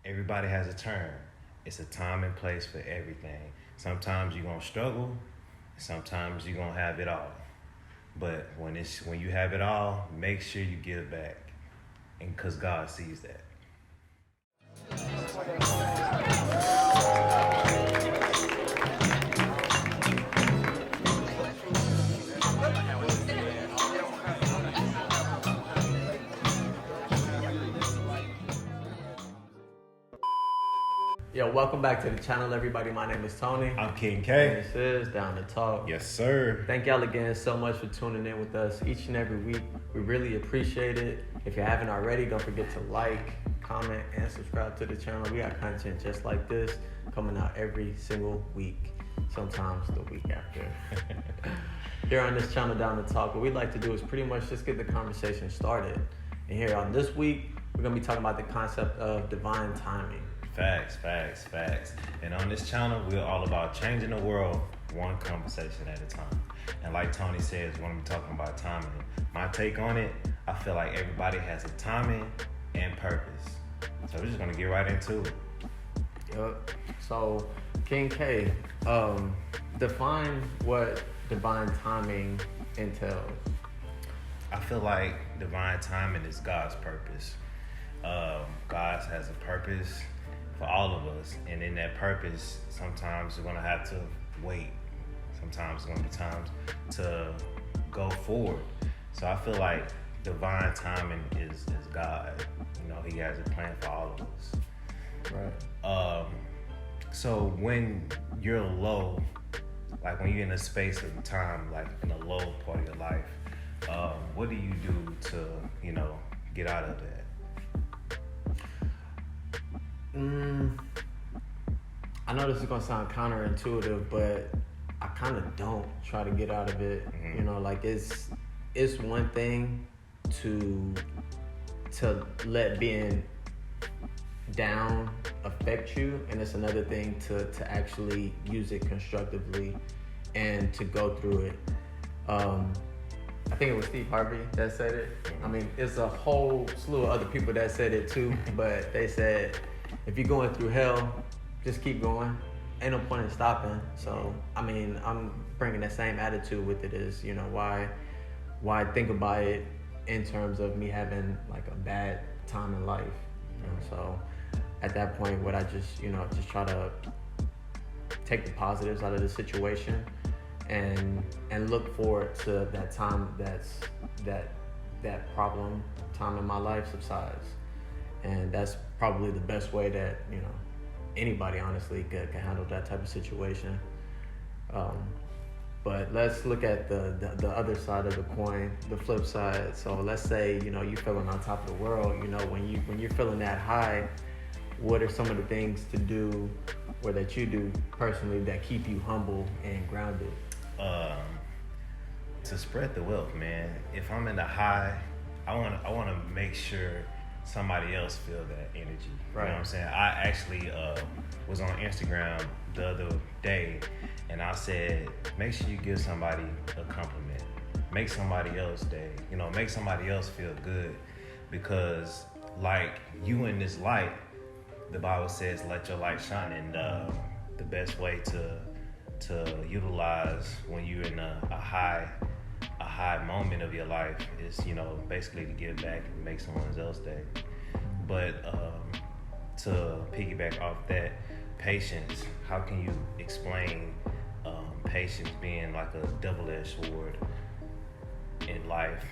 everybody has a turn. It's a time and place for everything. Sometimes you're gonna struggle, sometimes you're gonna have it all. But when you have it all, make sure you give back, and because God sees that. Yo, welcome back to the channel, everybody. My name is Tony. I'm King And K. this is Down2Talk. Yes, sir. Thank y'all again so much for tuning in with us each and every week. We really appreciate it. If you haven't already, don't forget to like, comment, and subscribe to the channel. We got content just like this coming out every single week, sometimes the week after. Here on this channel, Down2Talk, what we like to do is pretty much just get the conversation started. And here on this week, we're going to be talking about the concept of divine timing. Facts. And on this channel, we're all about changing the world one conversation at a time. And like Tony says, we're going to be talking about timing. My take on it, I feel like everybody has a timing and purpose. So we're just going to get right into it. Yep. So, King K, define what divine timing entails. I feel like divine timing is God's purpose. God has a purpose for all of us, and in that purpose, sometimes we're gonna have to wait. Sometimes there's gonna be times to go forward. So I feel like divine timing is God. You know, He has a plan for all of us. Right. So when you're low, like when you're in a space of time, like in a low part of your life, what do you do to, get out of that? I know this is gonna sound counterintuitive, but I kind of don't try to get out of it. Mm-hmm. It's one thing to let being down affect you, and it's another thing to actually use it constructively and to go through it. I think it was Steve Harvey that said it. I mean, it's a whole slew of other people that said it too, but they said, if you're going through hell, just keep going. Ain't no point in stopping. So, I mean, I'm bringing that same attitude with it is, why think about it in terms of me having like a bad time in life. So at that point, what I just try to take the positives out of the situation and look forward to that time that problem time in my life subsides. And that's probably the best way that, anybody honestly could handle that type of situation. But let's look at the other side of the coin, the flip side. So let's say, you're feeling on top of the world, when you're feeling that high, what are some of the things to do or that you do personally that keep you humble and grounded? To spread the wealth, man. If I'm in the high, I want to make sure somebody else feel that energy. Right. You know what I'm saying? I actually was on Instagram the other day, and I said, make sure you give somebody a compliment. Make somebody else day. Make somebody else feel good, because like you in this light, the Bible says, let your light shine, and the best way to utilize when you're in a high moment of your life is, basically to give back and make someone else's day. But to piggyback off that, patience, how can you explain patience being like a double-edged sword in life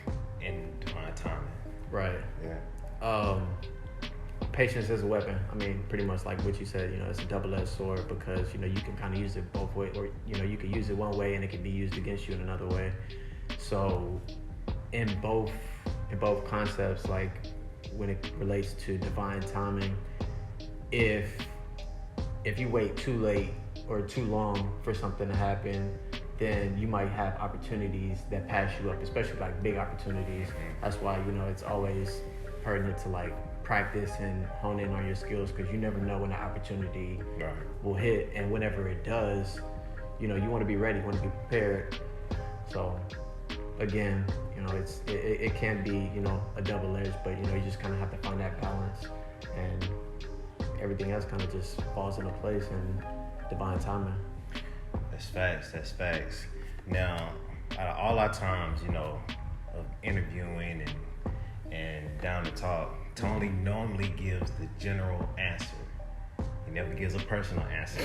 in divine timing? Right. Yeah. Patience is a weapon. I mean, pretty much like what you said, it's a double-edged sword, because, you can kind of use it both ways, or, you can use it one way and it can be used against you in another way. So in both concepts, like when it relates to divine timing, if you wait too late or too long for something to happen, then you might have opportunities that pass you up, especially like big opportunities. That's why, it's always pertinent to like practice and hone in on your skills, because you never know when the opportunity will hit, and whenever it does, you want to be ready, you want to be prepared. So again, it can be, a double-edged, but you just kind of have to find that balance, and everything else kind of just falls into place in divine timing. That's facts. That's facts. Now, out of all our times, you know, of interviewing and down to talk, Tony normally gives the general answer. He never gives a personal answer.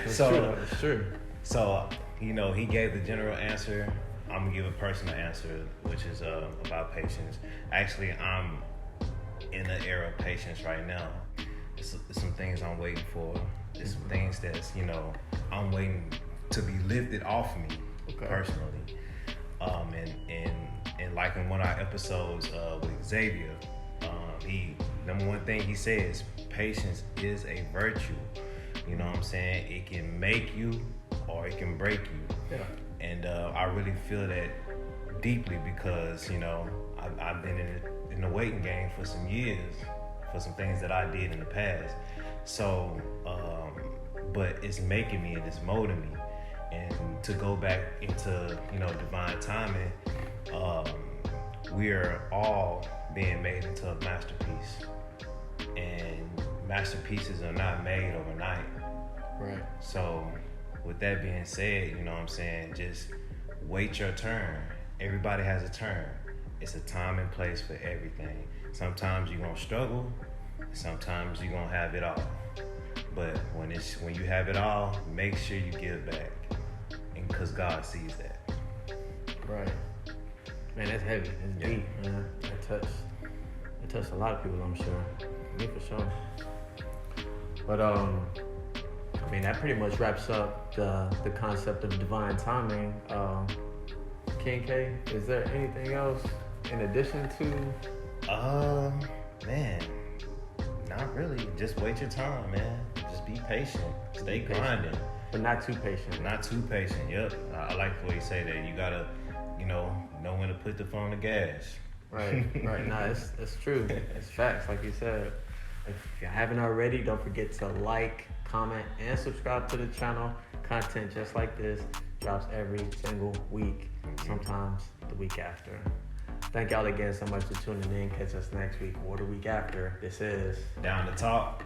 That's true. So, you know, he gave the general answer. I'm gonna give a personal answer, which is about patience. Actually, I'm in the era of patience right now. It's some things I'm waiting for. There's some things that's, you know, I'm waiting to be lifted off me personally. And like in one of our episodes with Xavier, he number one thing he says, patience is a virtue. You know what I'm saying? It can make you or it can break you. Yeah. And I really feel that deeply because, you know, I've been in the waiting game for some years for some things that I did in the past. So, but it's making me and it's molding me. And to go back into, you know, divine timing, we are all being made into a masterpiece. And masterpieces are not made overnight. Right. So, with that being said, you know what I'm saying, just wait your turn. Everybody has a turn. It's a time and place for everything. Sometimes you're gonna struggle, sometimes you're gonna have it all. But when you have it all, make sure you give back. And because God sees that. Right. Man, that's heavy. That's deep, man. It touched a lot of people, I'm sure. Me for sure. But I mean, that pretty much wraps up the concept of divine timing. King K, is there anything else in addition to? Man, not really. Just wait your time, man. Just be patient. Stay grinding. But not too patient. Not too patient, yep. I like the way you say that. You gotta, you know when to put the foot on the gas. Right. No, it's true. It's facts, like you said. If you haven't already, don't forget to like, comment, and subscribe to the channel. Content just like this drops every single week, sometimes the week after. Thank y'all again so much for tuning in. Catch us next week or the week after. This is Down to Talk.